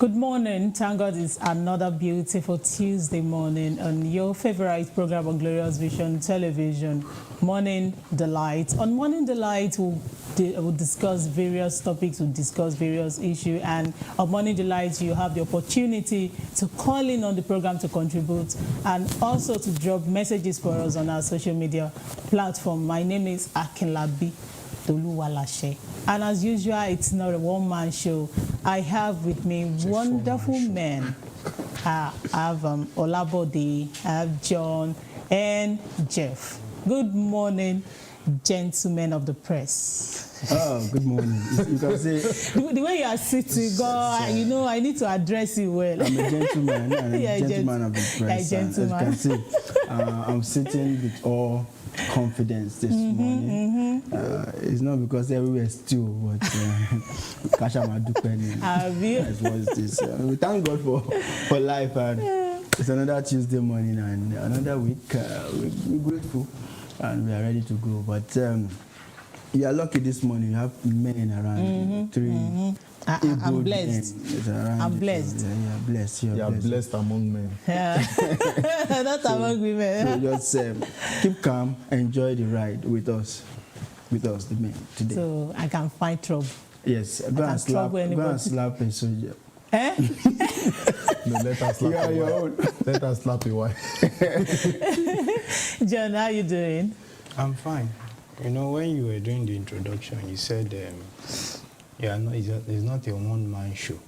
Good morning. Thank God it's another beautiful Tuesday morning on your favorite program on Glorious Vision Television, Morning Delight. On Morning Delight, we'll discuss various topics, we'll discuss various issues, and on Morning Delight, you have the opportunity to call in on the program to contribute and also to drop messages for us on our social media platform. My name is Akinlabi Toluwalashe. And as usual, it's not a one-man show. I have with me wonderful men. I have Olabode, I have John, and Jeff. Good morning, gentlemen of the press. Oh, good morning. You can say the way you are sitting, God, you know, I need to address you well. I'm a gentleman and a gentleman of the press. Gentleman. As you can see, I'm sitting with all confidence this morning. It's not because everywhere is still, but that's what it is. We thank God for life, and it's another Tuesday morning and another week. We're grateful and we are ready to go. But you are lucky this morning. You have men around three. I'm blessed. I'm blessed. Yeah, blessed. You're blessed among men. Yeah. Not among women. So just keep calm, enjoy the ride with us, the men today. So I can find trouble. Yes, go and slap a soldier. Eh? No, let us slap your wife. Let us slap your wife. John, how you doing? I'm fine. You know, when you were doing the introduction, you said it's not a one-man show.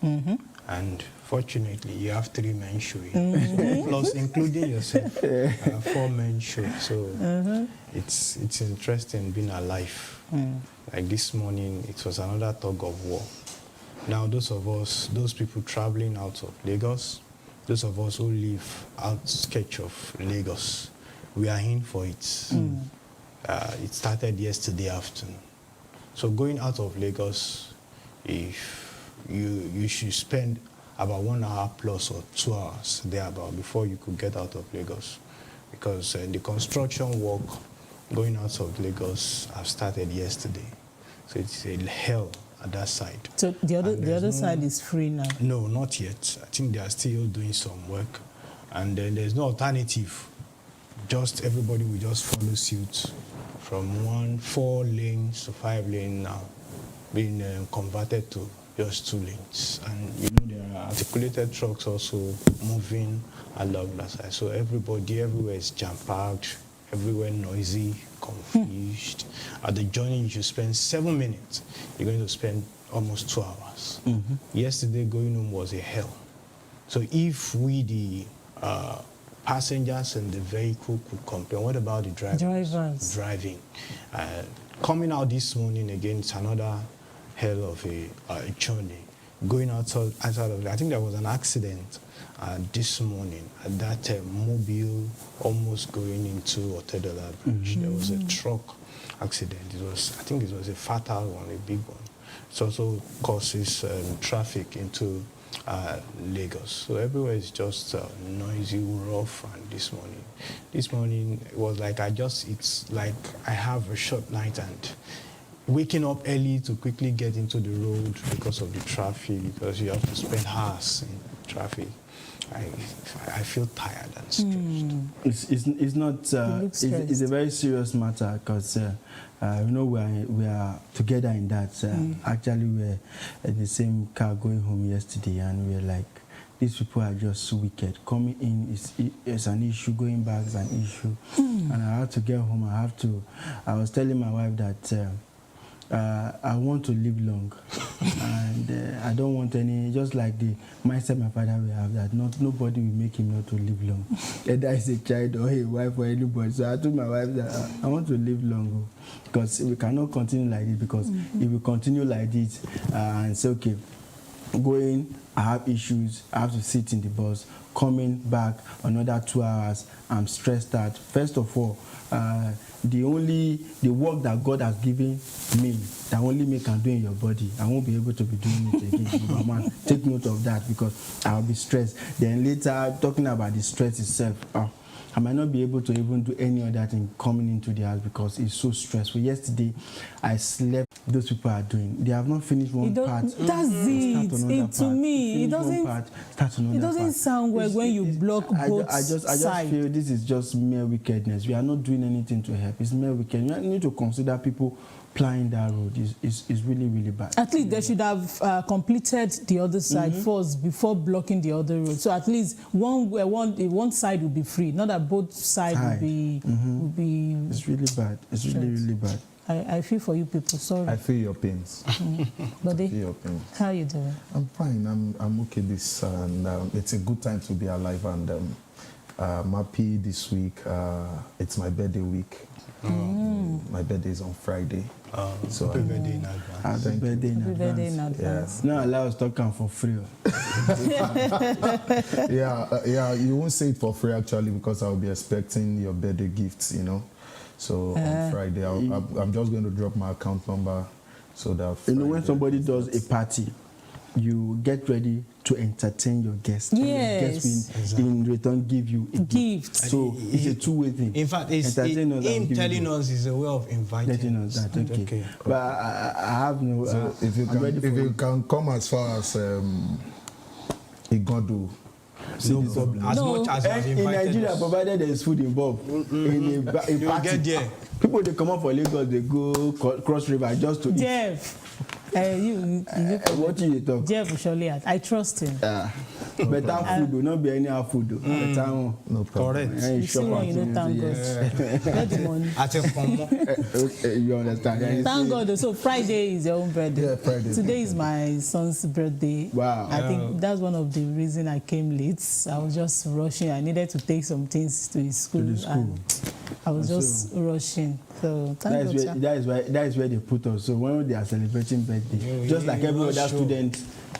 And fortunately, you have 3 men showing. So, plus, including yourself, 4-men show. So it's interesting being alive. Like this morning, it was another tug of war. Now, those people traveling out of Lagos, those of us who live outskirts of Lagos, we are in for it. It started yesterday afternoon. So going out of Lagos, if you should spend about 1 hour plus or 2 hours thereabout before you could get out of Lagos, because the construction work going out of Lagos have started yesterday. So it's a hell at that side. So the other side is free now? No, not yet. I think they are still doing some work, and then there's no alternative. Just everybody will just follow suit from 4 lanes to 5 lanes now, being converted to just 2 lanes. And you know there are articulated trucks also moving along that side. So everybody everywhere is jam-packed, everywhere noisy, confused. At the journey you should spend 7 minutes. You're going to spend almost 2 hours. Yesterday going home was a hell. So if we the passengers in the vehicle could complain, what about the drivers? Driving. Coming out this morning again, it's another hell of a journey. Going outside of it, I think there was an accident this morning at that Mobile, almost going into Otedola Bridge. There was a truck accident. I think it was a fatal one, a big one. It also causes traffic into Lagos. So everywhere is just noisy, rough. And this morning it was like it's like I have a short night and waking up early to quickly get into the road because of the traffic, because you have to spend hours in traffic. I feel tired and stressed. It's not. It's a very serious matter, because you know we are together in that. Actually, we were in the same car going home yesterday, and we were like, these people are just so wicked. Coming in is an issue. Going back is an issue. And I have to get home. I was telling my wife that I want to live long, and I don't want any, just like the mindset my father will have, that nobody will make him not to live long, whether it's a child or a wife or anybody. So I told my wife that I want to live long, because we cannot continue like this, because if we continue like this and say, okay, going, I have issues, I have to sit in the bus, coming back another 2 hours, I'm stressed out. First of all, the work that God has given me, that only me can do in your body, I won't be able to be doing it again. But man, take note of that, because I'll be stressed. Then later, talking about the stress itself, I might not be able to even do any other thing coming into the house because it's so stressful. Yesterday, I slept. Those people are doing. They have not finished one part. That's start it. another To part. me, Finish it one doesn't. part, start another It doesn't part. sound well when you block both I just sides. feel this is just mere wickedness. We are not doing anything to help. It's mere wickedness. You need to consider people plying that road. Is really, really bad. At least they should have completed the other side first before blocking the other road. So at least one side will be free, not that both sides will be. It's really bad. It's really, really bad. I feel for you people. Sorry. I feel your pains. Buddy, I feel your pains. how you doing? I'm fine. I'm okay and it's a good time to be alive, and I'm happy this week. It's my birthday week. My birthday is on Friday. So happy birthday in advance. Happy birthday in Happy birthday in advance. advance. Now allow us to come for free. Yeah, you won't say it for free actually, because I'll be expecting your birthday gifts, So on Friday, I'm just going to drop my account number so that When somebody does a party, you get ready to entertain your guests. And Yes. your guests will in return give you a Gift. So it's a two-way thing. In fact, Entertain us and him give telling you. us is a way of inviting Letting us that, okay. But I have no. So if you I'm ready for you it. can come as far as Igodo. no problem. As No. much as you have In invited Nigeria, us. provided there is food involved, in a You party, get there. people they come up for Lagos, they go cross river just to eat. Jeff, you What you talk? Jeff will surely ask. I trust him. Better food, will not be anyhow food. Better one. No problem. Correct. Eh, You see shop when and you know, thank things, God. Get the money. At a promo. Okay, you understand? Thank God. So Friday is your own birthday. Yeah, Friday is Today my is my son's birthday. Wow. I think that's one of the reasons I came late. I was just rushing. I needed to take some things to his school. To the school. And I was just rushing. So thank God. sir. That is where they put us. So when they are celebrating birthday, just like you every must other show. student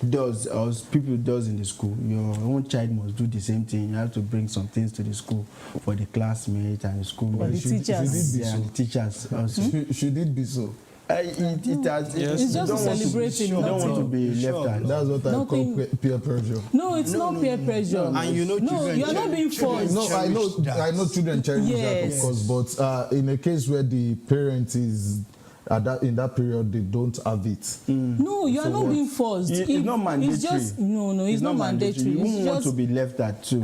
does or people does in the school, your own child must do the same thing. You have to bring some things to the school for the classmates and the schoolmates. For the teachers. Yeah, the teachers also. Should it be so? It's just celebrating, You don't want to nothing. be Sure. left out. That's what I Nothing. call peer pressure. No, it's not peer pressure. And you know no, children you are not being children- forced. No, cherish that. I know children cherish that, Yes. of course, but in a case where the parent is in that period, they don't have it. No, you are not being forced. It's not mandatory. It's just it's not mandatory. You It's won't want just to be left out too.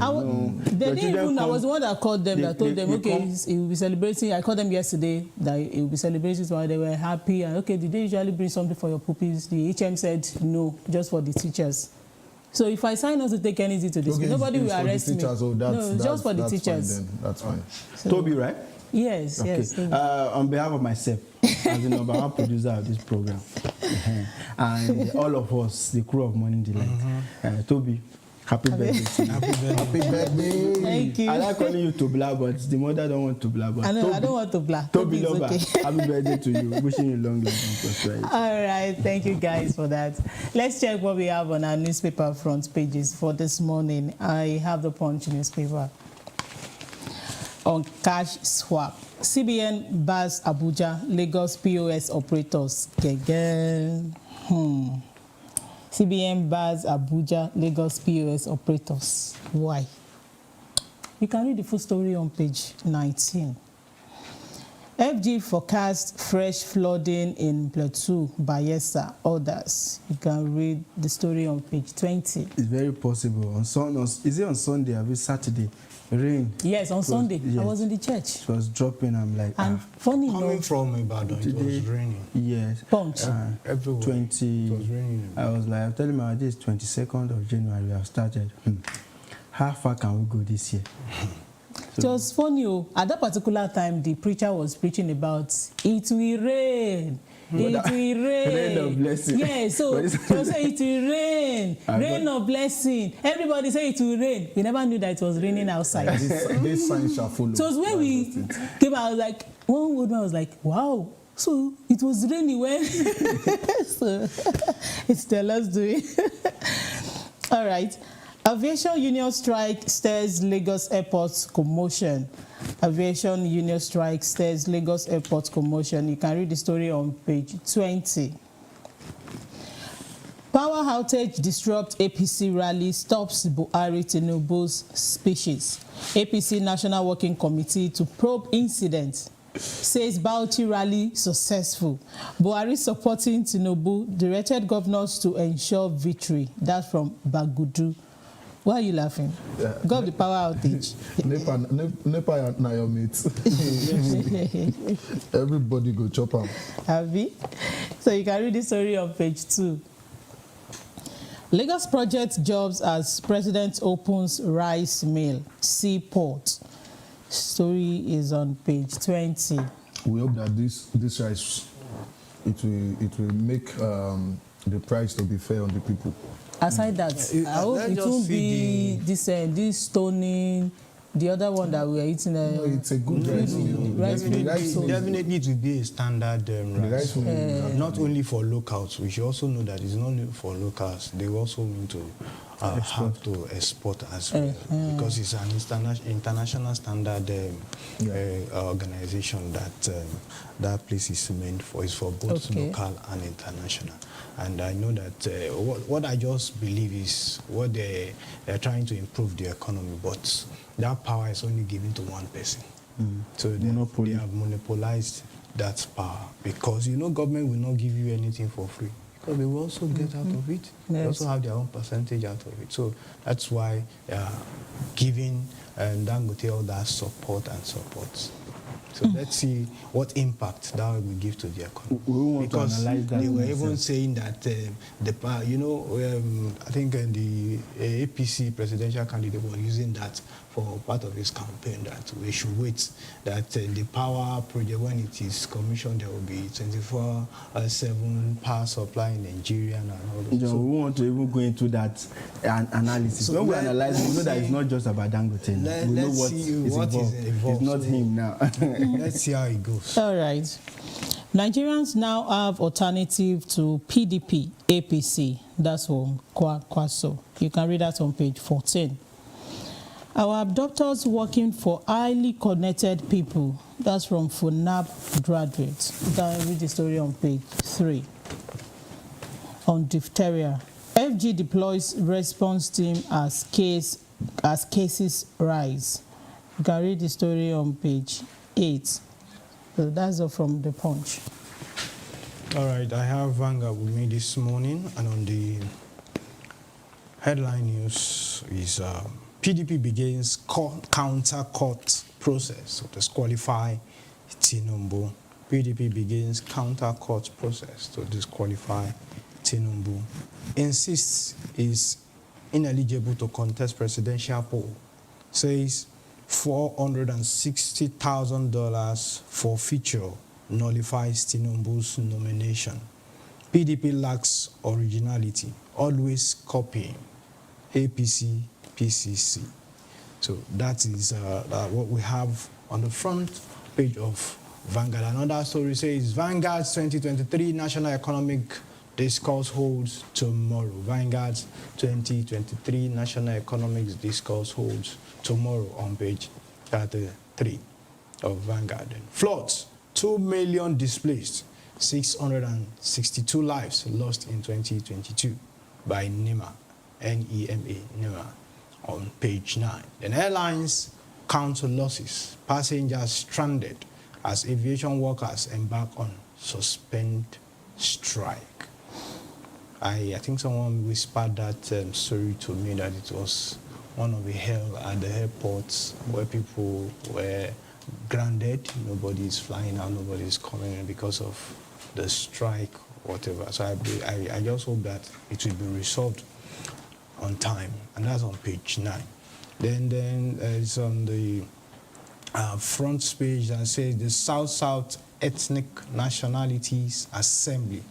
they didn't even. I was the one that called them. That told them, okay, he will be celebrating. I called them yesterday that he will be celebrating. So they were happy. And okay, did they usually bring something for your pupils? The HM said no, just for the teachers. So if I sign on to take anything to this, Okay, nobody it's will for the arrest me. teachers, so No, it's just for the that's teachers. Fine then. That's fine. So, Toby, right? yes, Okay. yes. On behalf of myself, as the number one producer of this program, and all of us, the crew of Morning Delight, Toby, happy birthday to you. Happy birthday. Thank you. I like calling you Tobla, but the mother don't want Tobla. But I know. Toby, I don't want to blah. Toby Toby is Lover, okay. happy birthday to you. Wishing you long life and prosperity. All right, thank you guys for that. Let's check what we have on our newspaper front pages for this morning. I have the Punch newspaper on cash swap. CBN bars Abuja, Lagos POS operators. CBN bars Abuja, Lagos POS operators. Why? You can read the full story on page 19. FG forecast fresh flooding in Plateau, Bayelsa, others. You can read the story on page 20. It's very possible. Is it on Sunday or Saturday? Rain. Yes, on Sunday. Yes. I was in the church. It was dropping. I'm like, And funny Coming enough, from Ibadan, it Today- was raining. yes. Punch. Everywhere. 20. It was raining. I was like, I'm telling my this 22nd of January we have started. How far can we go this year? It was funny. At that particular time, the preacher was preaching about it will rain. It will rain. Rain of blessing. Yeah, so But he was saying it will rain. Rain of blessing. Everybody say it will rain. We never knew that it was raining outside. This sign shall follow. So when we came out, I was like, one old man was like, wow. So it was raining when. So it's Stella's doing. All right. Aviation union strike stirs Lagos Airport commotion. Aviation union strike stirs Lagos Airport commotion. You can read the story on page 20. Power outage disrupts APC rally, stops Buhari Tinubu's speeches. APC National Working Committee to probe incident. Says Bauchi rally successful. Buhari supporting Tinubu directed governors to ensure victory. That's from Bagudu. Why are you laughing? Got the power outage. Nepa na your mates. Everybody go chop am. Have. So you can read the story on page 2. Lagos project jobs as president opens rice mill, seaport. Story is on page 20. We hope that this rice, it will make the price to be fair on the people. Aside that, I hope it won't be this stoning, the other one that we are eating. No, it's a good rice mill. Definitely it will be a standard rice. Not only for locals, we should also know that it's not only for locals. They also need to have to export as well, because it's an international standard organization that place is meant for. It's for both local and international. And I know that what I just believe is what they're trying to improve the economy, but that power is only given to one person. So they have monopolized that power, because government will not give you anything for free, because they will also get out of it. They also have their own percentage out of it. So that's why giving Dangote all that support and support. So let's see what impact that will give to the economy. We want because to analyze that. they were even saying that the power, I think the APC presidential candidate was using that for part of his campaign, that we should wait, that the power project, when it is commissioned, there will be 24/7 power supply in Nigeria and all that. So we want to even go into that analysis. So when we analyze, we know that it's not just about Dangote. We know what is involved. It's not him now. Let's see how it goes. All right. Nigerians now have alternative to PDP, APC. That's from Kwaso. You can read that on page 14. Our abductors working for highly connected people. That's from FUNAB graduates. You can read the story on page 3. On diphtheria, FG deploys response team as cases rise. You can read the story on page 8. So that's all from the Punch. All right, I have Vanguard with me this morning, and on the headline news is PDP begins counter court process to disqualify Tinubu. PDP begins counter court process to disqualify Tinubu. Insists is ineligible to contest presidential poll. Says $460,000 forfeiture nullifies Tinubu's nomination. PDP lacks originality, always copying. APC, PCC. So that is what we have on the front page of Vanguard. Another story says Vanguard's 2023 National Economic Discourse holds tomorrow. Vanguard's 2023 National Economics Discourse holds tomorrow on page 33 of Vanguard. Floods, 2 million displaced, 662 lives lost in 2022 by NEMA, NEMA, on page 9. Then airlines count losses, passengers stranded as aviation workers embark on suspend strike. I think someone whispered that story to me, that it was one of the hell at the airports where people were grounded. Nobody is flying out, nobody is coming in because of the strike, whatever. So I just hope that it will be resolved on time, and that's on page 9. Then it's on the front page that says the South Ethnic Nationalities Assembly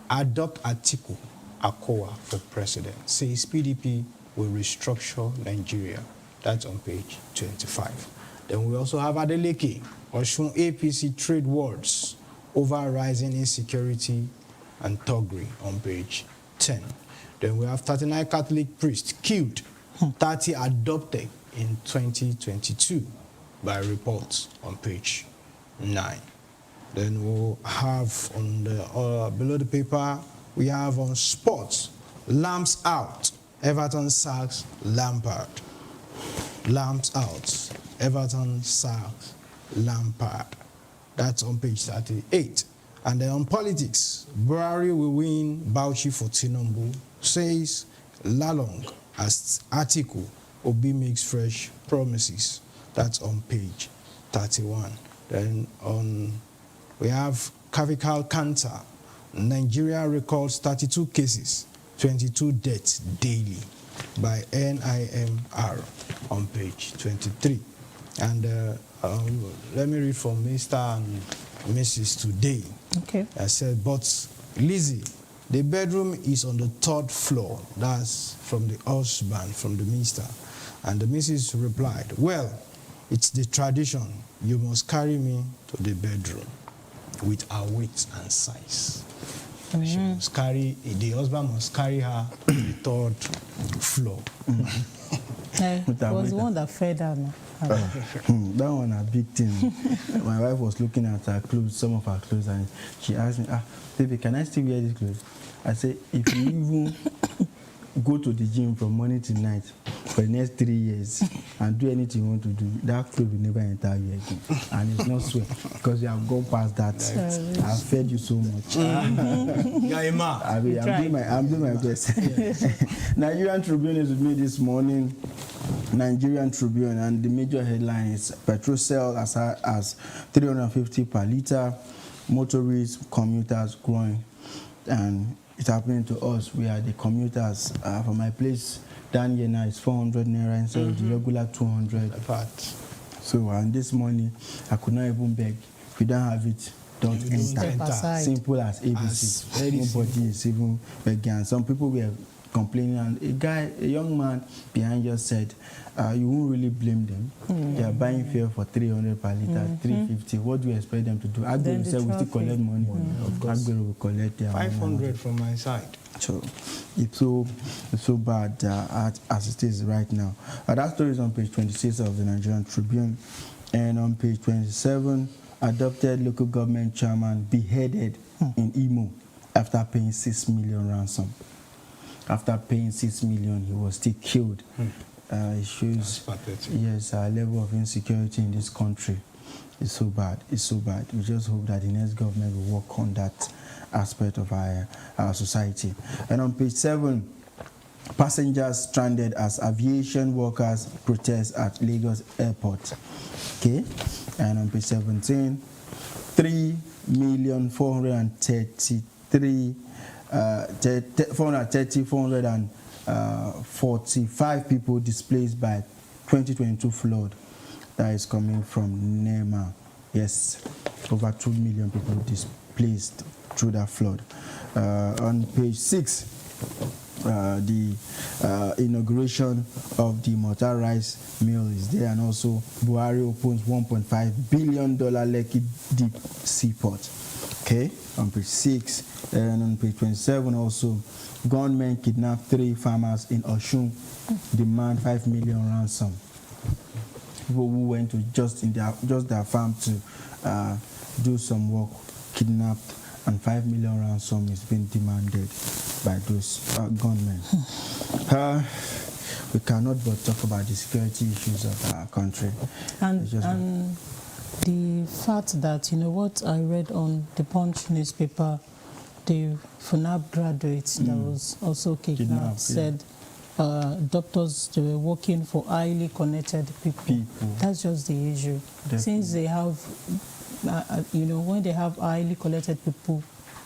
adopt Atiku Akowa for president. Says PDP will restructure Nigeria. That's on page 25. Then we also have Adeleke, Osun APC trade wars over rising insecurity and thuggery on page 10. Then we have 39 Catholic priests killed, 30 adopted in 2022 by reports on page 9. Then we'll have on the below the paper, we have on sports, Lamps out. Everton sacks Lampard. Lamps out. Everton sacks Lampard. That's on page 38. And then on politics, Buhari will win Bauchi for Tinubu, says Lalong, as Atiku, Obi makes fresh promises. That's on page 31. Then we have cervical cancer. Nigeria records 32 cases, 22 deaths daily by NIMR on page 23. And let me read from Mr. and Mrs. today. Okay. I said, but Lizzie, the bedroom is on the 3rd floor. That's from the husband, from the minister. And the Mrs. replied, well, it's the tradition. You must carry me to the bedroom with her weight and size. She must carry, the husband must carry her to the 3rd floor. It was the one that fed her now. That one a big thing. My wife was looking at her clothes, some of her clothes, and she asked me, baby, can I still wear these clothes? I said, if you even go to the gym from morning to night for the next 3 years and do anything you want to do, that clothes will never enter you again. And it's not sweat, because you have gone past that. I've fed you so much. I'm doing my best. Nigerian Tribune is with me this morning. Nigerian Tribune, and the major headline is petrol sale as high as 350 per litre, motorists, commuters growing, and it's happening to us. We are the commuters. For my place down here now, it's 400 naira instead of the regular 200. So, and this morning, I could not even beg. If you don't have it, don't enter. Simple as ABC. Nobody is even begging. And some people were complaining, and a young man behind us said, you won't really blame them. They are buying fuel for 300 per litre, 350. What do you expect them to do? Agbero said we still collect money. Of course. Agbero will collect their 500 from my side. So it's so bad as it is right now. That story is on page 26 of the Nigerian Tribune, and on page 27, adopted local government chairman beheaded in Imo after paying 6 million ransom. After paying 6 million, he was still killed. It shows, yes, our level of insecurity in this country is so bad. It's so bad. We just hope that the next government will work on that aspect of our society. And on page 7, passengers stranded as aviation workers protest at Lagos Airport. Okay. And on page 17, 445 people displaced by 2022 flood that is coming from Nema. Yes, over 2 million people displaced through that flood. On page 6, the inauguration of the Motor Rice Mill is there, and also Buhari opens $1.5 billion Lekki Deep Seaport. Okay, on page 6, and on page 27 also, gunmen kidnap 3 farmers in Osun, demand 5 million ransom. People who went to just their farm to do some work, kidnapped, and 5 million ransom is being demanded by those gunmen. We cannot but talk about the security issues of our country. And the fact that, you know, what I read on the Punch newspaper, the FUNAB graduate that was also kidnapped said doctors, they were working for highly connected people. That's just the issue. Definitely. Since they have, you know, when they have highly connected people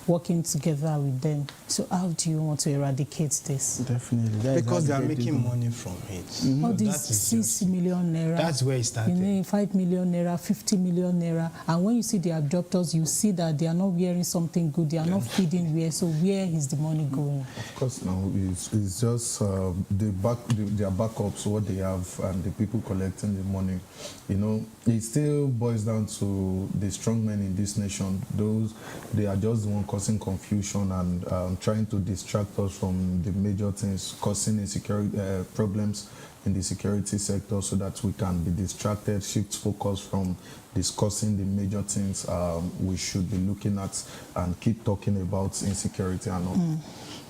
working together with them, so how do you want to eradicate this? Definitely. Because they are making money from it. All these 6 million naira. That's where it started. You know, 5 million naira, 50 million naira. And when you see the abductors, you see that they are not wearing something good. They are not feeding where. So where is the money going? Of course, no. It's just their backups, what they have, and the people collecting the money. You know, it still boils down to the strong men in this nation. They are just the one causing confusion and trying to distract us from the major things, causing insecurity problems in the security sector, so that we can be distracted, shift focus from discussing the major things we should be looking at and keep talking about insecurity and all.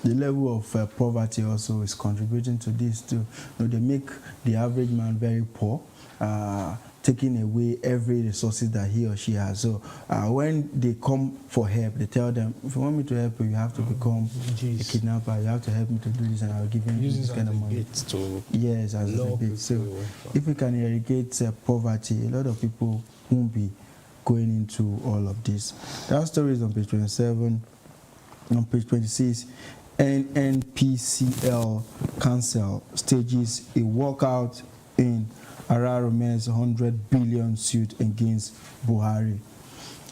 the level of poverty also is contributing to this too. They make the average man very poor, taking away every resources that he or she has. So when they come for help, they tell them, if you want me to help you, you have to become a kidnapper. You have to help me to do this, and I'll give you this kind of money. Yes, as a bit. So if we can eradicate poverty, a lot of people won't be going into all of this. That story is on page 27. On page 26, NNPCL Council stages a walkout in Ararome's 100 billion suit against Buhari.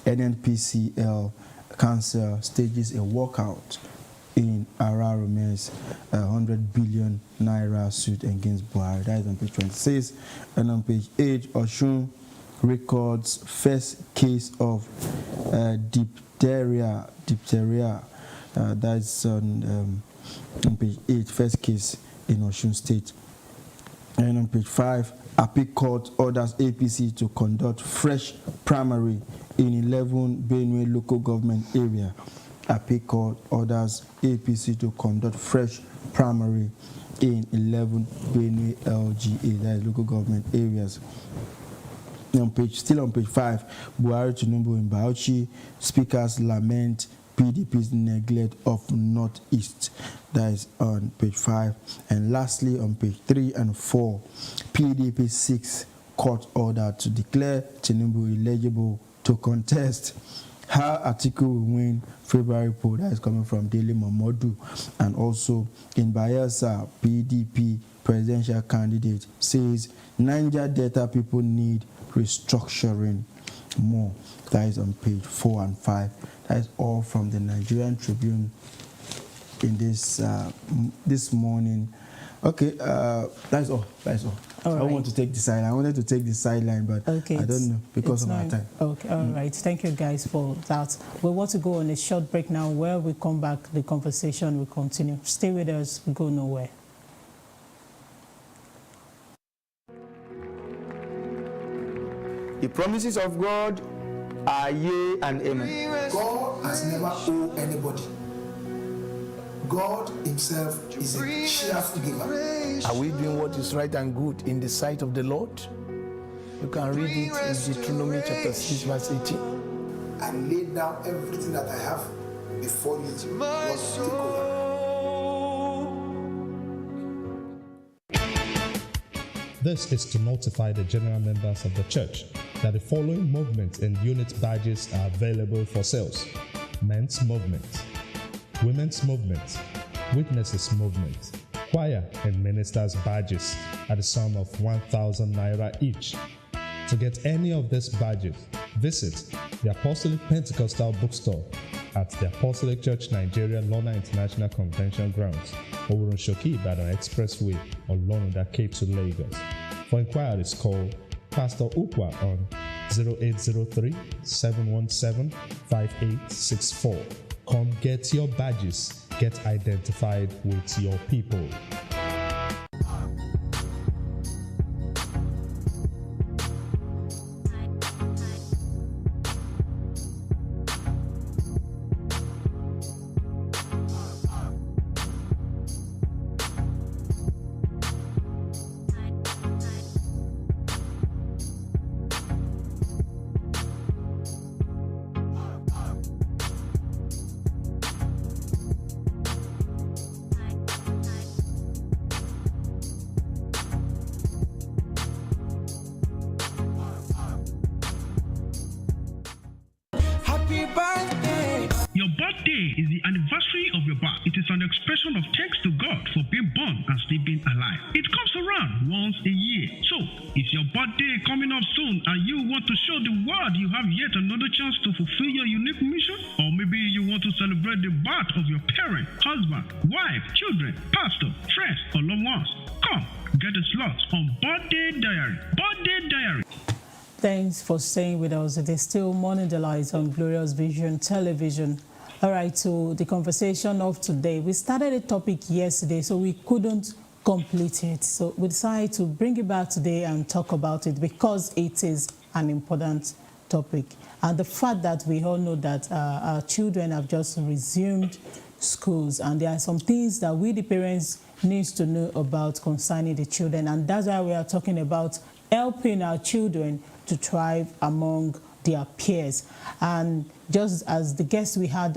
NNPCL Council stages a walkout in Ararome's 100 billion naira suit against Buhari. That is on page 26. And on page 8, Osun records first case of diphtheria. That's on page 8, first case in Osun State. And on page 5, Appeal Court orders APC to conduct fresh primary in 11 Benue local government area. Appeal Court orders APC to conduct fresh primary in 11 Benue LGA, that is local government areas. Still on page 5, Buhari Tinubu in Bauchi, speakers lament PDP's neglect of Northeast. That is on page 5. And lastly, on page 3 and 4, PDP 6 court order to declare Tinubu eligible to contest. How Atiku will win February poll. That is coming from Daily Momodu. And also in Bayelsa, PDP presidential candidate says Niger Delta people need restructuring more. That is on page 4 and 5. That is all from the Nigerian Tribune in this this morning. Okay, that's all. I want to take the sideline. I wanted to take the sideline, but I don't know because of our time. Okay, all right. Thank you guys for that. We want to go on a short break now. Where we come back, the conversation will continue. Stay with us. Go nowhere. The promises of God are yea and amen. God has never owed anybody. God himself is a cheerful giver. Are we doing what is right and good in the sight of the Lord? You can read it in Deuteronomy chapter 6 verse 18. I laid down everything that I have before you. Lord, take over. This is to notify the general members of the church that the following movement and unit badges are available for sales: Men's Movement, Women's Movement, Witnesses Movement, Choir and Ministers badges at the sum of 1,000 naira each. To get any of these badges, visit the Apostolic Pentecostal Bookstore at the Apostolic Church Nigeria Lona International Convention Grounds, Oworonshoki Ibadan Expressway, or Lonoda K2 Lagos. For inquiries, call Pastor Ukwa on 0803-717-5864. Come get your badges. Get identified with your people. Your birthday is the anniversary of your birth. It is an expression of thanks to God for being born and still being alive. It comes around once a year. So, is your birthday coming up soon and you want to show the world you have yet another chance to fulfill your unique mission? Or maybe you want to celebrate the birth of your parent, husband, wife, children, pastor, friends, or loved ones? Come, get a slot on Birthday Diary. Birthday Diary. Thanks for staying with us. It is still Morning Delight on Glorious Vision Television. All right, so the conversation of today. We started a topic yesterday, so we couldn't complete it. So we decided to bring it back today and talk about it because it is an important topic. And the fact that we all know that our children have just resumed schools, and there are some things that we, the parents, needs to know about concerning the children, and that's why we are talking about helping our children to thrive among their peers. And just as the guest we had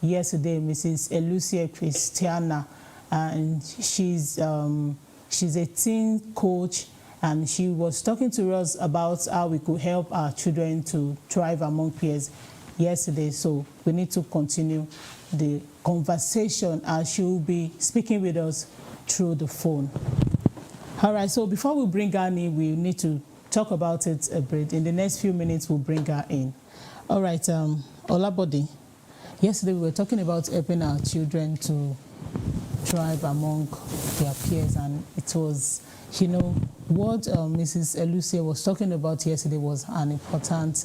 yesterday, Mrs. Elucia Christiana, and she's a teen coach, and she was talking to us about how we could help our children to thrive among peers yesterday. So we need to continue the conversation, as she will be speaking with us through the phone. All right, so before we bring her in, we need to talk about it a bit. In the next few minutes, we'll bring her in. All right, Olabode, yesterday we were talking about helping our children to thrive among their peers, and it was, you know, what Mrs. Elucia was talking about yesterday was an important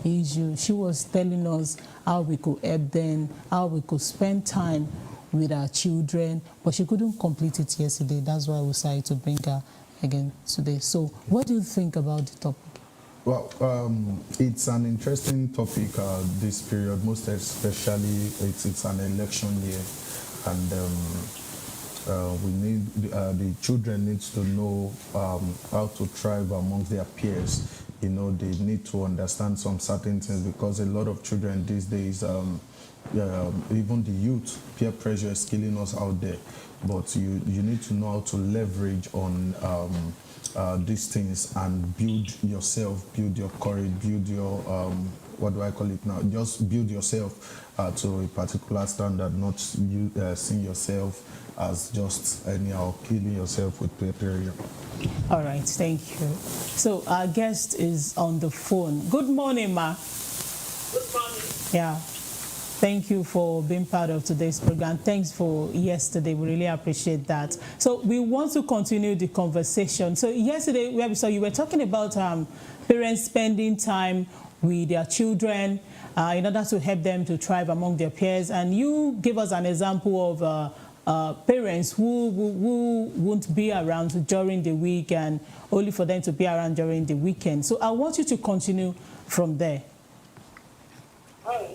issue. She was telling us how we could help them, how we could spend time with our children, but she couldn't complete it yesterday. That's why we decided to bring her again today. So what do you think about the topic? Well, it's an interesting topic this period, most especially it's an election year, and we need the children needs to know how to thrive amongst their peers. You know, they need to understand some certain things, because a lot of children these days, even the youth, peer pressure is killing us out there. But you need to know how to leverage on these things and build yourself, build your courage, build your what do I call it now? Just build yourself to a particular standard, not you seeing yourself as just anyhow killing yourself with peer pressure. All right, thank you. So our guest is on the phone. Good morning, ma. Good morning. Yeah. Thank you for being part of today's program. Thanks for yesterday. We really appreciate that. So we want to continue the conversation. So yesterday, you were talking about parents spending time with their children in order to help them to thrive among their peers. And you gave us an example of parents who won't be around during the week and only for them to be around during the weekend. So I want you to continue from there. Hi.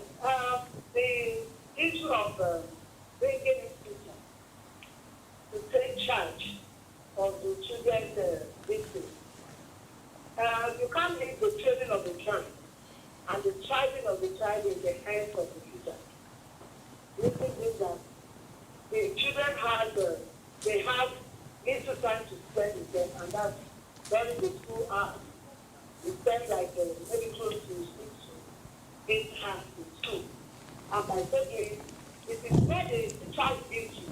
The issue of bringing in people to take charge of the children's business. You can't leave the training of the child and the thriving of the child in the hands of the teacher. This means that the children have little time to spend with them, and that's during the school hours. We spend like maybe close to 6 to 8 hours in school. And by saying it is not the child's duty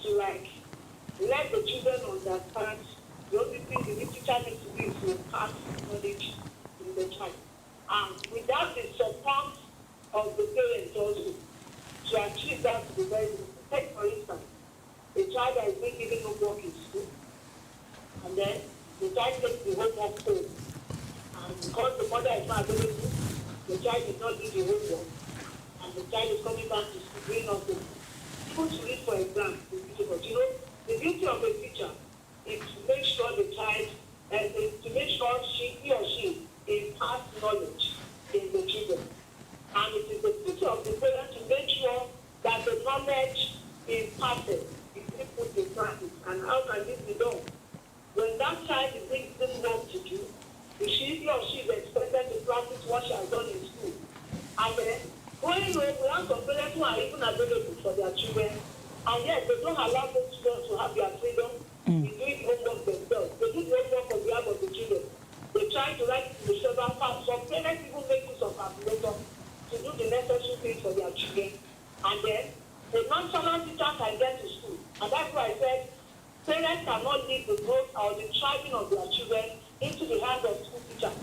to let the children understand. The only thing the teacher needs to do is to pass knowledge to the child. And without the support of the parents also, to achieve that to be very difficult. Take for instance, a child that is being given homework in school, and then the child takes the homework home. And because the mother is not available, the child did not do the homework. And the child is coming back to school doing nothing. Even to read for exam is difficult. You know, the duty of a teacher is to make sure the child, to make sure he or she imparts knowledge in the children. And it is the duty of the parent to make sure that the knowledge imparted is put in practice. And how can this be done? When that child is being given work to do, he or she is expected to practice what she has done in school. And then, going home, we have some parents who are even available for their children, and yet they don't allow those children to have their freedom in doing homework themselves. They do the homework on behalf of the children. They try to write in the several parts. Some parents even make use of calculator to do the necessary things for their children. And then the non-formal teacher can get to school. And that's why I said parents cannot leave the growth or the thriving of their children into the hands of school teachers.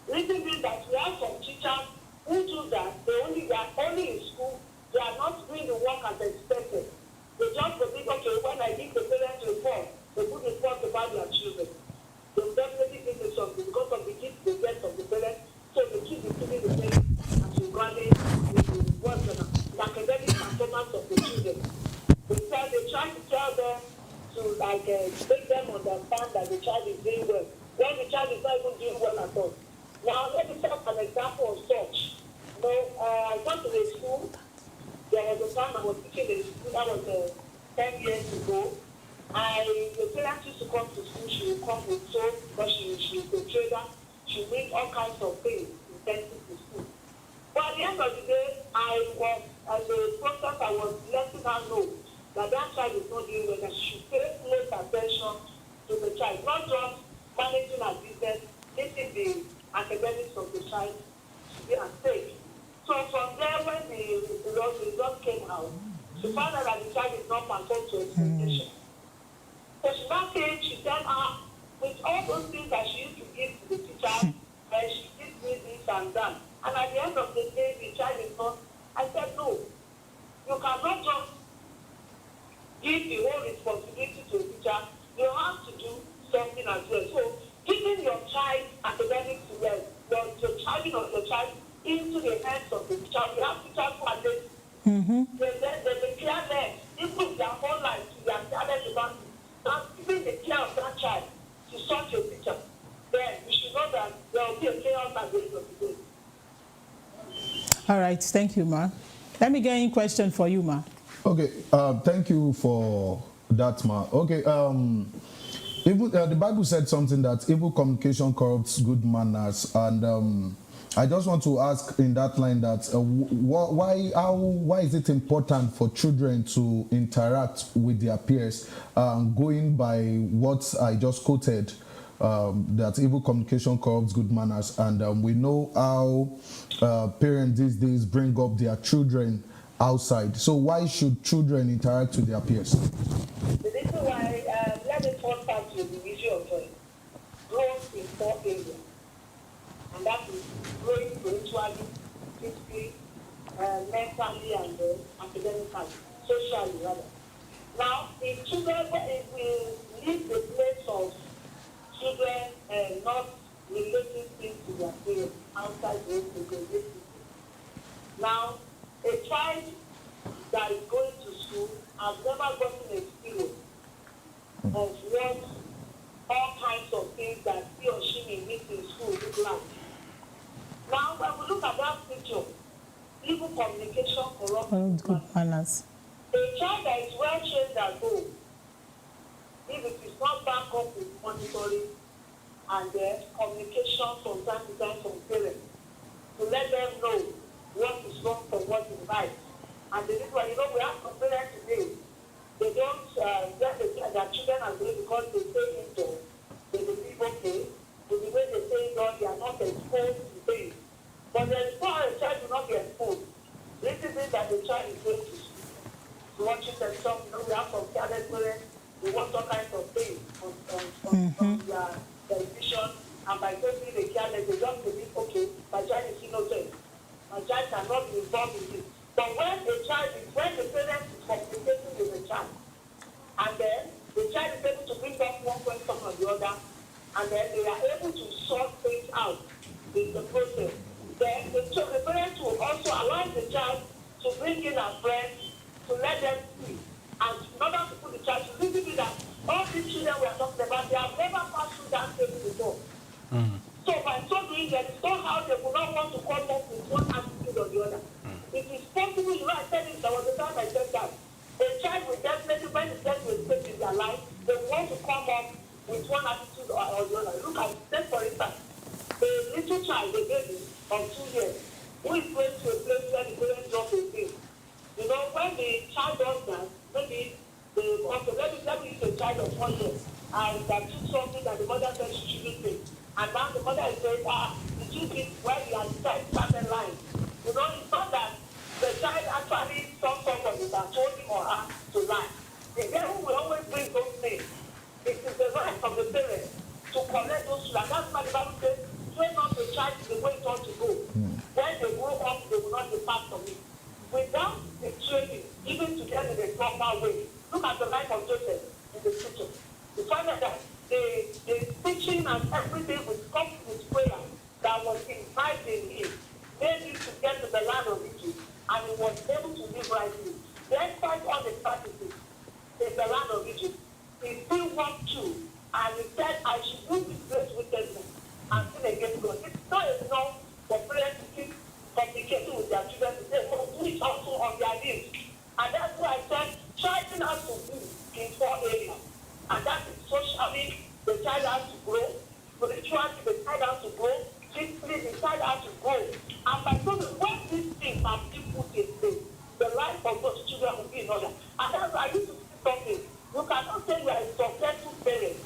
Reason being that we have some teachers who do that, they are only in school, they are not doing the work as expected. They just believe, okay, when I give the parents report, they put report about their children. They'll definitely give me something because of the gifts they get from the parents. So they keep receiving the parents as regarding the academic performance of the children. They try to tell them to make them understand that the child is doing well, when the child is not even doing well at all. Now, let me take an example of such. I went to the school, there was a time I was teaching in school, that was 10 years ago. The parents used to come to school, she would come with soap because she is a trader. She made all kinds of things intended to school. But at the end of the day, as a process, I was letting her know that child is not doing well, that she should pay close attention to the child, not just managing her business, making the academics of the child to be at stake. So from there, when the result came out, she found out that the child is not performed to expectation. So she now came, she said, with all those things that she used to give to the teacher, and she gives me this and that. And at the end of the day, the child is not. I said, no, you cannot just give the whole responsibility to the teacher. You have to do something as well. So giving your child academics well, your child into the hands of the teacher. We have teachers who are lazy. They clear them, even their whole life to their talent about it. Now, giving the care of that child to such a teacher, then we should know that there will be a chaos at the end of the day. All right, thank you, Ma. Let me get in question for you, Ma. Okay, thank you for that, Ma. Okay, the Bible said something that evil communication corrupts good manners, and I just want to ask in that line that why is it important for children to interact with their peers, going by what I just quoted, that evil communication corrupts good manners, and we know how parents these days bring up their children outside. So why should children interact with their peers? The reason why, let me first start with the issue of growth in 4 areas. And that is growing spiritually, physically, mentally, and academically, socially, rather. Now, if we leave the place of children not relating things to their parents outside the home, now, a child that is going to school has never gotten experience of what all kinds of things that he or she may meet in school look like. Now, when we look at that picture, evil communication corrupts good manners. A child that is well trained at home, if it is not backed up with monitoring and communication from time to time from parents, to let them know what is wrong from what is right. And the reason why, we have some parents today, they don't get their children as well because they stay indoors. They believe okay. With the way they stay indoors, they are not exposed to things. But there is not a child will not be exposed. This is it that the child is going to school, watching themselves. We have some careless parents, they watch all kinds of things on their television, and by taking the careless, they just believe, okay, my child is innocent. My child cannot be involved in this. But when the parent is communicating with the child, and then the child is able to bring up one question or the other, and then they are able to sort things out in the process. Then the parents will also allow the child to bring in a friend to let them see. And in order to put the child to really be that all these children we are talking about, they have never passed through that table before. So by so doing, there is no how they will not want to come up with one attitude or the other. It is possible, I said it, there was a time I said that a child will definitely, when it gets to a stage in their life, they want to come up with one attitude or the other. Look at, take for instance, a little child, a baby of 2 years, who is going to a place where the parents drop a thing. When the child does that, maybe let me use a child of 1 year, and that took something that the mother said she shouldn't take. And now the mother is saying, did you think when you are started lying? It's not that the child actually saw somebody that told him or her to lie. The devil will always bring those things. It is the right of the parents to collect those children. That's why the Bible says, train not the child the way it ought to go. When they grow up, they will not depart from it. Without the training, even to them in a proper way. Look at the life of Joseph in the scripture. You find out that the teaching and everything was come with prayer that was inviting him, made him to get to the land of Egypt, and he was able to live rightly. Despite all the practices in the land of Egypt, he still walked through, and he said, I should do this great wickedness and sin against God. It's not enough for parents to keep communicating with their children, they will do it also on their lives. And that's why I said, children has to do in 4 areas. And that is socially, the child has to grow. Spiritually, the child has to grow. Physically, the child has to grow. And by so when these things are being put in place, the life of those children will be in order. And that's why I used to say something. You cannot say you are a successful parent.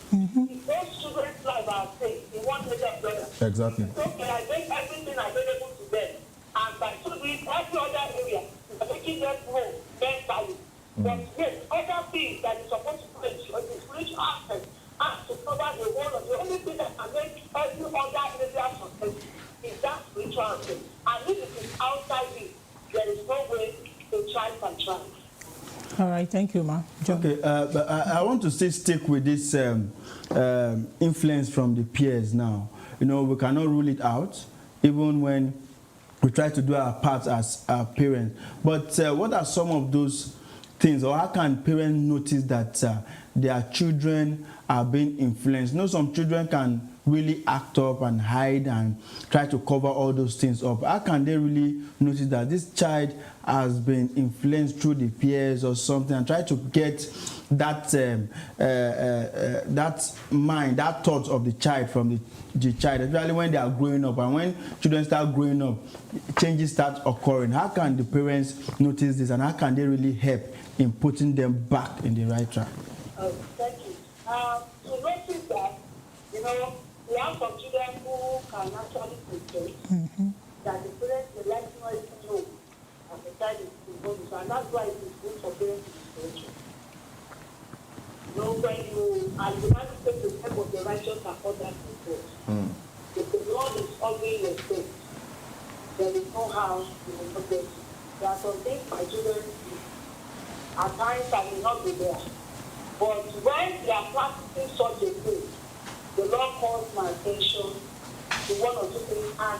If those children's lives are safe in one way or the other. Exactly. It's okay, I make everything available to them. And by so doing every other area, making them grow mentally. But yes, other things that is supposed to play the spiritual aspect has to cover the whole of the only thing that can make every other area successful is that spiritual aspect. And if it is outside it, there is no way the child can try. All right, thank you, Ma. John. Okay, but I want to still stick with this influence from the peers now. You know, we cannot rule it out, even when we try to do our part as our parents. But what are some of those things, or how can parents notice that their children are being influenced? You know, some children can really act up and hide and try to cover all those things up. How can they really notice that this child has been influenced through the peers or something, and try to get that that mind, that thought of the child from the child, especially when they are growing up, and when children start growing up, changes start occurring? How can the parents notice this, and how can they really help in putting them back in the right track? Thank you. To notice that, you know, we have some children who can actually pretend that the parents may like not even know and the child is involved. And that's why it is good for parents to be spiritual. You know, when you, as the Bible says, the step of the righteous are ordered in God. If the Lord is ordering your steps, there is no how you will not get it. There are some things my children do. At times I will not be there. But when they are practicing such a thing, the Lord calls my attention to one or two things, and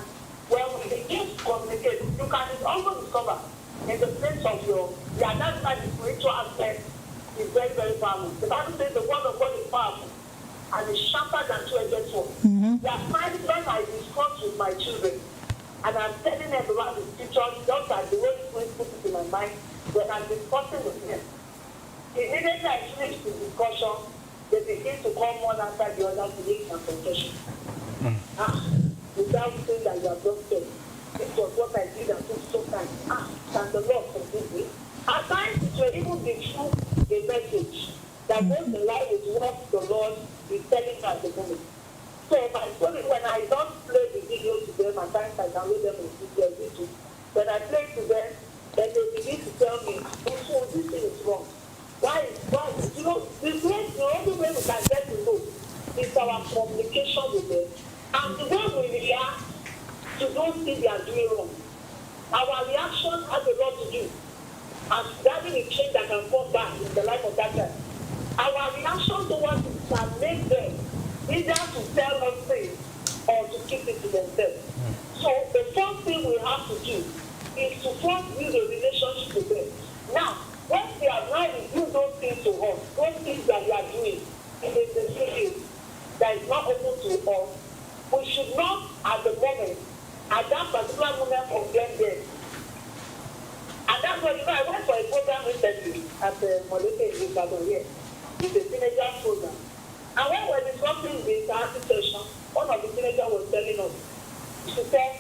when we begin to communicate, you can also discover in the place of that's why the spiritual aspect is very, very powerful. The Bible says the word of God is powerful and is sharper than two-edged sword. There are times when I discuss with my children, and I'm telling them about the scriptures, just as the Holy Spirit puts it in my mind, when I'm discussing with them. Immediately I finish the discussion, they begin to come one after the other to make some confession. Without saying that you have not said, this was what I did and took so time. Can the Lord forgive me? At times it will even be through a message that goes in line with what the Lord is telling us at the moment. So when I don't play the video to them, at times I download them on YouTube. When I play to them, then they begin to tell me, oh, this thing is wrong. Why? You know, the only way we can get to know is our communication with them. And the way we react to those things they are doing wrong. Our reaction has a lot to do. And that is a change that can come back in the life of that child. Our reaction towards it can make them either to tell us things or to keep it to themselves. So the first thing we have to do is to first build a relationship with them. Now, when they are now revealed those things to us, those things that they are doing in the video that is not open to us, we should not, at the moment, at that particular moment, condemn them. And that's why, you know, I went for a program recently at the Molete in Ibadan here. It's a teenager program. And when we were discussing this session, one of the teenagers was telling us, she said,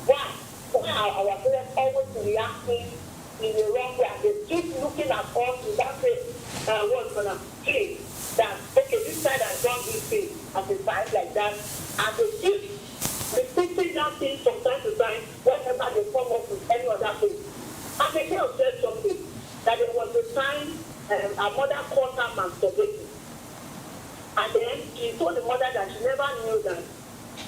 why are our parents always reacting in the wrong way? They keep looking at us with that what's gonna say that, okay, this side has done this thing at a time like that, and they keep repeating that thing from time to time whenever they come up with any other thing. And the girl said something, that there was a time a mother caught her masturbating. And then she told the mother that she never knew that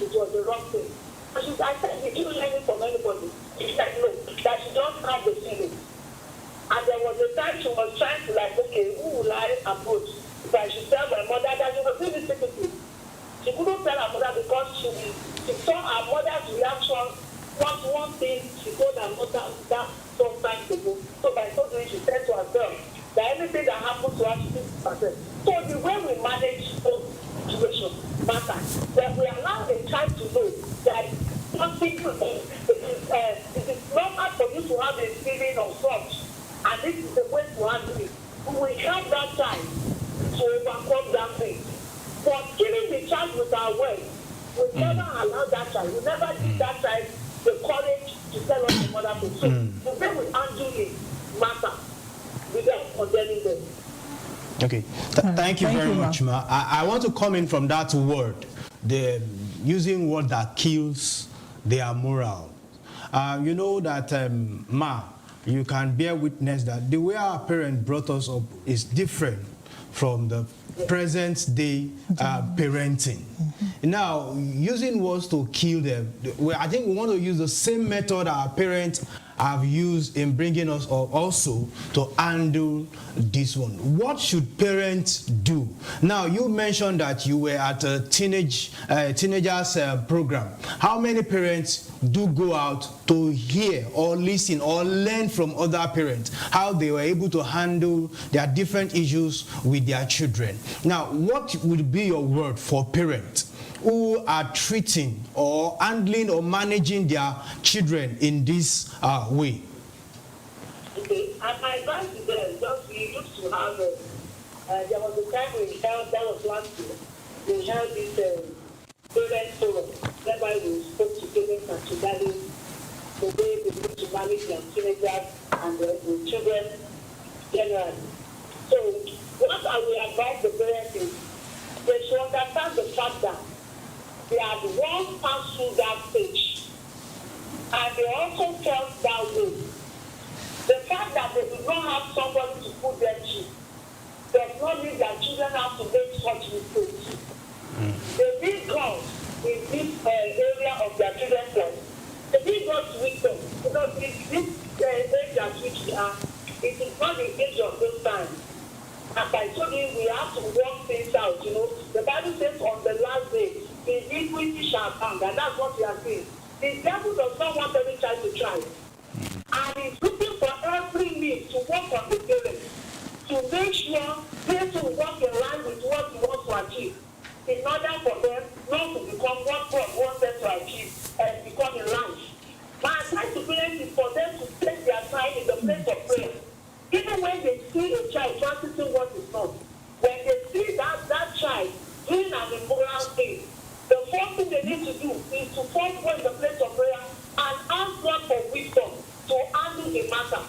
it was the wrong thing. And I said, did you learn it from anybody? She said, no, that she don't have the feeling. And there was a time she was trying to like, okay, who will I approach? If I should tell my mother that she was really secretive. She couldn't tell her mother because she saw her mother's reaction. One thing she told her mother that some time ago. So by so doing, she said to herself that anything that happens to her, she thinks herself. So the way we manage those situations matters. When we allow the child to know that something it is time to overcome that thing. But killing the child with our words, we never allow that child, we never give that child the courage to tell us the mother to. So the way we handle it matter without condemning them. Okay, thank you very much, Ma. I want to come in from that word, the using word that kills their moral. You know that, Ma, you can bear witness that the way our parents brought us up is different from the present day parenting. Now, using words to kill them, I think we want to use the same method our parents have used in bringing us up also to handle this one. What should parents do? Now, you mentioned that you were at a teenagers program. How many parents do go out to hear or listen or learn from other parents how they were able to handle their different issues with their children? Now, what would be your word for parents who are treating or handling or managing their children in this way? Okay, and my advice to them, just we used to have, there was a time we held, that was last year, we held this parent forum, whereby we spoke to parents and to daddies, the way they need to manage their teenagers and their children generally. So what I will advise the parents is, they should understand the fact that they had once passed through that stage, and they also felt that way. The fact that they do not have somebody to put them through does not mean that children have to make such mistakes. They need God in this area of their children's life. They need God's wisdom, because in this age at which we are, it is not the age of those times. As I told you, we have to work things out. You know, the Bible says on the last day, iniquity shall come, and that's what we are saying. The devil does not want every child to try. And he's looking for every means to work on the parents, to make sure they to work in line with what he wants to achieve, in order for them not to become what God wants them to achieve and become in life. My advice to parents is for them to take their time in the place of prayer. Even when they see a child practicing what is not, when they see that child doing an immoral thing, the first thing they need to do is to first go in the place of prayer and ask God for wisdom to handle the matter.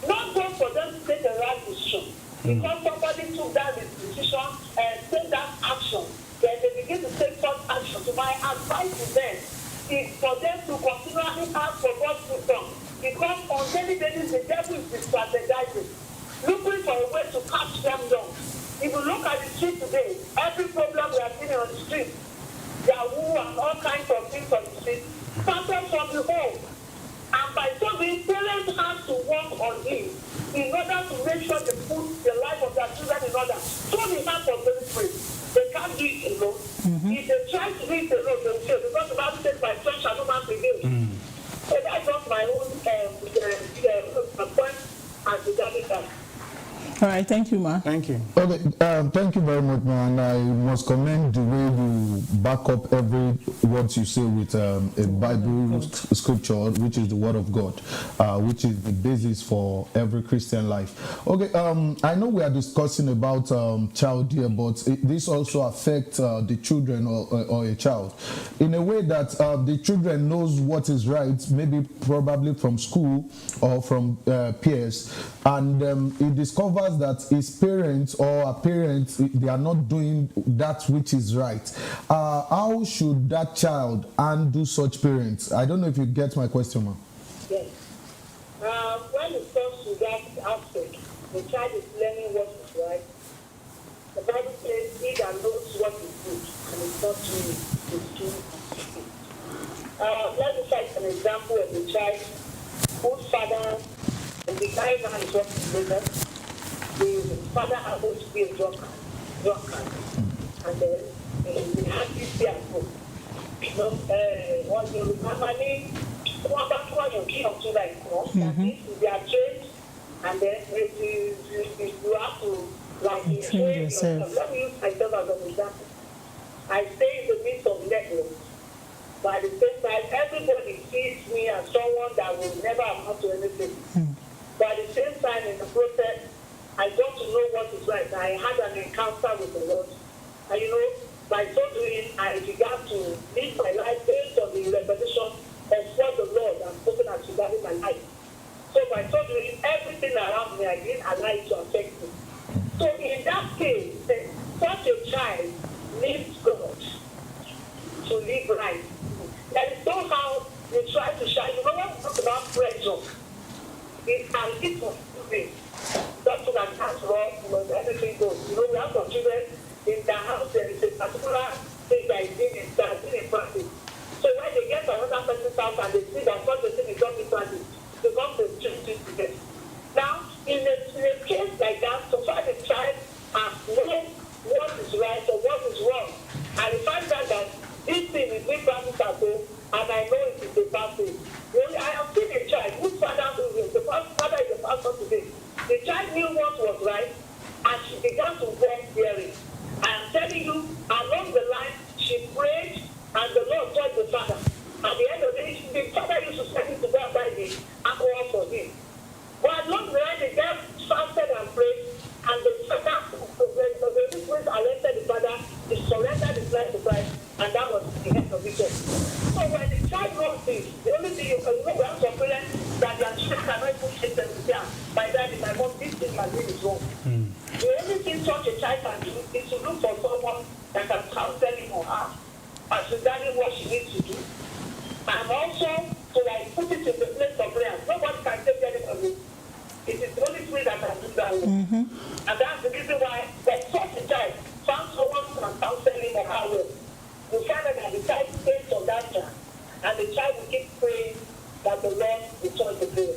Not just for them to take the right decision. Because somebody took that decision and take that action, then they begin to take such action. So my advice to them is for them to continually ask for God's wisdom. Because on daily basis, the devil is strategizing, looking for a way to catch them down. If you look at the street today, every problem we are seeing on the street, Yahoo and all kinds of things on the street, started from the home. And by so doing, parents have to work on it in order to make sure they put the life of their children in order. So they have to very free. They can't do it alone. If they try to do it alone, they will fail. Because the Bible says, "My son shall no man prevail." So that's not my own point as regarding that. All right, thank you, Ma. Thank you. Okay, thank you very much, man. I must commend the way you back up every word you say with a Bible scripture, which is the Word of God, which is the basis for every Christian life. Okay, I know we are discussing about child here, but this also affects the children or a child in a way that the children knows what is right, maybe probably from school or from peers, and he discovers that his parents or a parent, they are not doing that which is right. How should that child undo such parents? I don't know if you get my question, ma'am. Yes. When it comes to that aspect, the child is learning what is right. The Bible says, "He that knows what is good and is not doing is doing it." Let me cite an example of a child whose father, and the guy now is working later. The father happens to be a drunkard. And then they had this year at home. Once you remember me, one back to your key of two like that is they are trained, and then you have to like train yourself. Let me use myself as an example. I stay in the midst of networks. But at the same time, everybody sees me as someone that will never amount to anything. But at the same time, in the process, I got to know what is right. I had an encounter with the Lord. And by so doing, I began to live my life based on the revelation of what the Lord has spoken as regarding my life. So by so doing, everything around me, I didn't allow it to affect me. So in that case, such a child needs God to live right. That is somehow you try to shine. When we talk about pressure, it was stupid. That's what I can't run, everything goes. We have some children in the house, there is a particular thing that is being in practice. So when they get to another person's house and they see that such a thing is not in practice, they come to treat to them. Now, in a case like that, so far the child has known what is right or what is wrong, and he finds out that this thing is being practiced at home, and I know it is a bad thing. I have seen a child whose father is the father is the pastor today. The child knew what was right, and she began to walk hearing. I am telling you, along the line, she prayed, and the Lord touched the father. At the end of the day, the father used to send him to go and buy the alcohol for him. But along the line, the girl fasted and prayed, and the father, the priest arrested the father, he surrendered his life to Christ, and that was the end of it. So when the child knows this, the only thing you can we have some parents that their children cannot put themselves down. My dad, my mom, this thing my name is wrong. The only thing such a child can do is to look for someone that can counsel him or her as regarding what she needs to do. And also to put it in the place of prayer. Nobody can take anything from it. It is the only way that can do that. And that's the reason why that such a child found someone who can counsel him or her will. You find out that the child stays on that track, and the child will keep praying that the Lord will turn the prayer.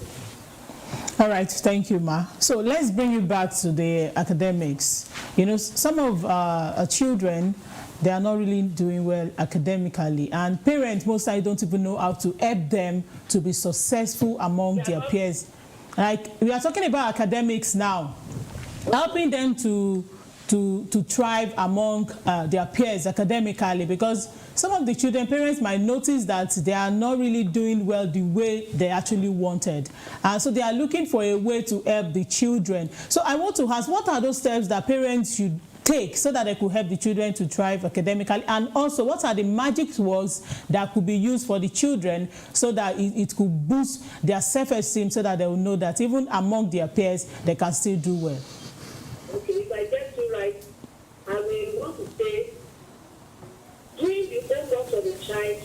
All right, thank you, Ma. So let's bring you back to the academics. Some of our children, they are not really doing well academically, and parents most times don't even know how to help them to be successful among their peers. Like, we are talking about academics now, helping them to thrive among their peers academically, because some of the children, parents might notice that they are not really doing well the way they actually wanted. So they are looking for a way to help the children. So I want to ask, what are those steps that parents should take so that they could help the children to thrive academically? And also, what are the magic words that could be used for the children so that it could boost their self-esteem, so that they will know that even among their peers, they can still do well? Okay, if I get you right, I will want to say, doing the homework for the child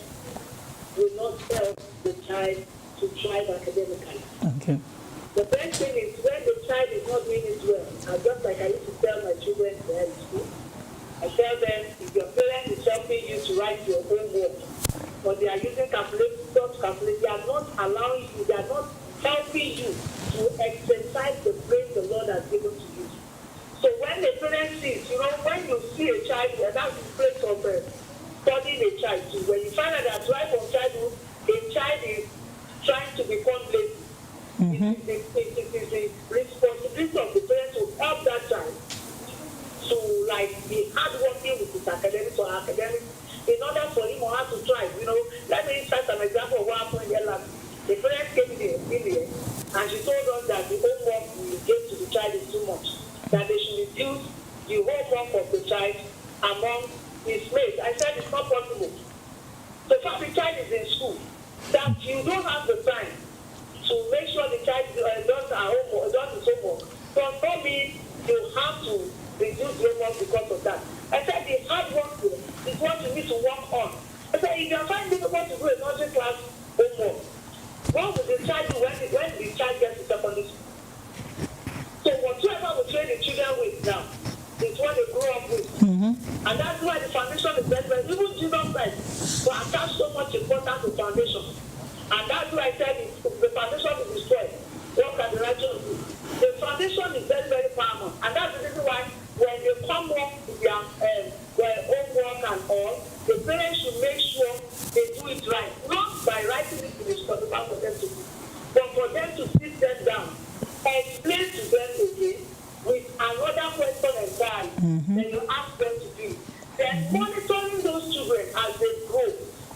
will not help the child to thrive academically. Okay. The best thing is when the child is not doing it well, and just like I used to tell my children when in school, I tell them, if your parent is helping you to write your homework, but they are using calculators to calculate, they are not allowing you, they are not helping you to exercise the brain the Lord has given to you. So when the parent sees, when you see a child, that's the place of studying a child too. When you find out that right from childhood, a child is trying to become lazy. It is the responsibility of the parent to help that child to be hardworking with his academics or academics in order for him or her to thrive. Let me cite an example of what happened here last. The parent came in here and she told us that the homework we gave to the child is too much, that they should reduce the homework of the child among his mates. I said it's not possible. So far the child is in school, that you don't have the time to make sure the child does his homework. So for me, you have to reduce the homework because of that. I said the hard work is what you need to work on. I said if you are finding difficult to do a nursery class homework, what will the child do when the child gets to secondary school? So whatever we train the children with now is what they grow up with. And that's why the foundation is very, very, even Jesus said, to attach so much importance to foundation. And that's why I said if the foundation is destroyed, what can the righteous do? The foundation is very, very paramount. And that's the reason why when they come up with their homework and all, the parents should make sure they do it right. Not by writing it to the school for them to do, but for them to sit them down, explain to them again with another question entirely, then you ask them to do. Then monitoring those children as they grow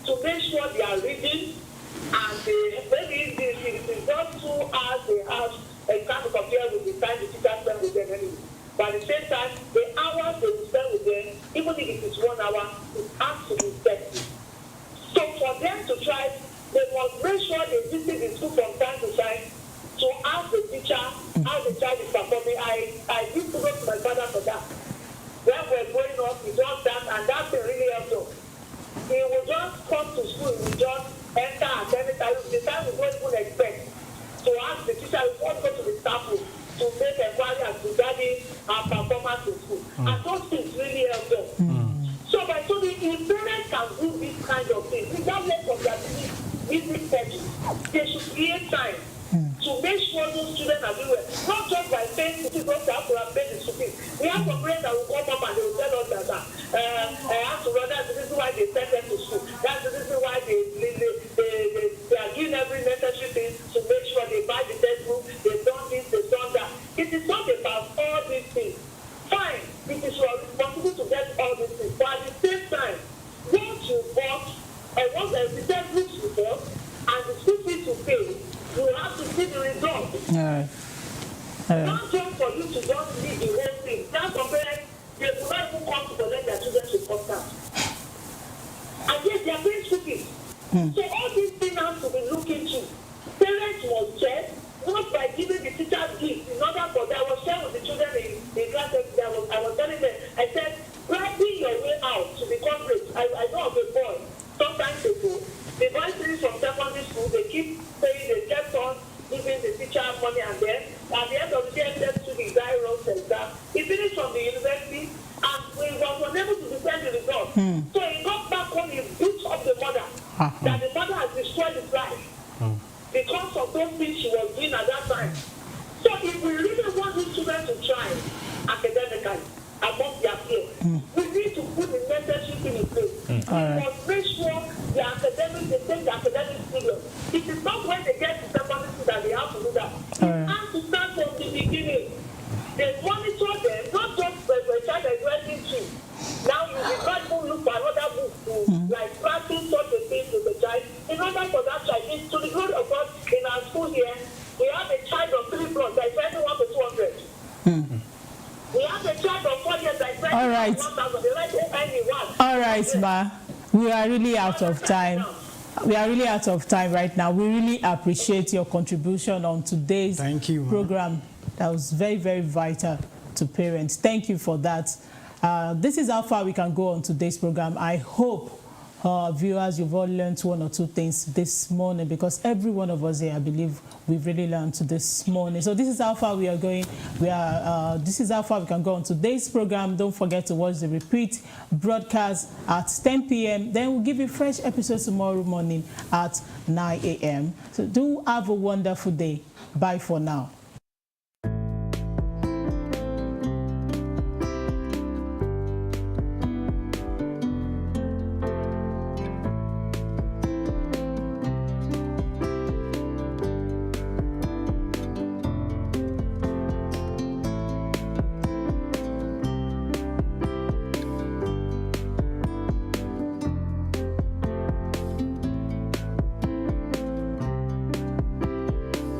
to make sure they are reading, and maybe it is just 2 hours they have can't compare with the time the teacher spend with them anyway. But at the same time, the hours they will spend with them, even if it is 1 hour, it has to be effective. So for them to try, they must make sure they visit the school from time to time to ask the teacher how the child is performing. I used to go to my father for that. When we're growing up, he does that, and that thing really helped us. He will just come to school, he will just enter at any time. The time we don't even expect to ask the teacher, we won't go to the staff room to make inquiries regarding our performance in school. And those things really help us. So by so if parents can do this kind of thing, regardless of their busy schedule, they should create time to make sure those students are doing well. Not just by saying to people they have to have made the stupid. We have some parents that will come up and they will tell us that I have to run. That's the reason why they send them to school. That's the reason why they are doing every necessary thing to make sure they buy the textbook, they've done this, they've done that. It is not about all these things. Fine, it is your responsibility to get all these things. But at the same time, once you bought, and once the textbooks you bought, and the school fees you pay, you have to see the result. Not just for you to just leave the whole thing. That's some parents, they will not even come to collect their children to contact. And yes, they are paying school fees. So all these things have to be looked into. Parents must check, not by giving the teachers gifts. In order for that, I was sharing with the children in class, I was telling them, I said, grabbing your way out to become rich. I know of a boy, sometimes ago, the boy finished from secondary school, they keep saying they kept on giving the teacher money, and then at the end of the day, to the guy wrote the exam. He finished from the university and he was unable to defend the result. So he got back home, he beat up the mother, that the mother has destroyed his life because of those things she was doing at that time. So if we really want these children to try academically among their peers, we need to put the necessary thing in place. We must make sure the academics, they take the academic serious. It is not when they get to secondary school that they have to do that. It has to start from the beginning. They monitor them, not just when a child is writing to. Now you can't even look for another book to like practice such a thing with the child. In order for that child, it's to the glory of God. In our school here, we have a child of 3 plus that is writing 1 to 200. We have a child of 4 years that is writing 1,000. They write anyone. All right, Ma. We are really out of time. We are really out of time right now. We really appreciate your contribution on today's program. That was very, very vital to parents. Thank you for that. This is how far we can go on today's program. I hope viewers, you've all learned 1 or 2 things this morning, because every one of us here, I believe, we've really learned this morning. So this is how far we are going. This is how far we can go on today's program. Don't forget to watch the repeat broadcast at 10 p.m. Then we'll give you fresh episodes tomorrow morning at 9 a.m. So do have a wonderful day. Bye for now.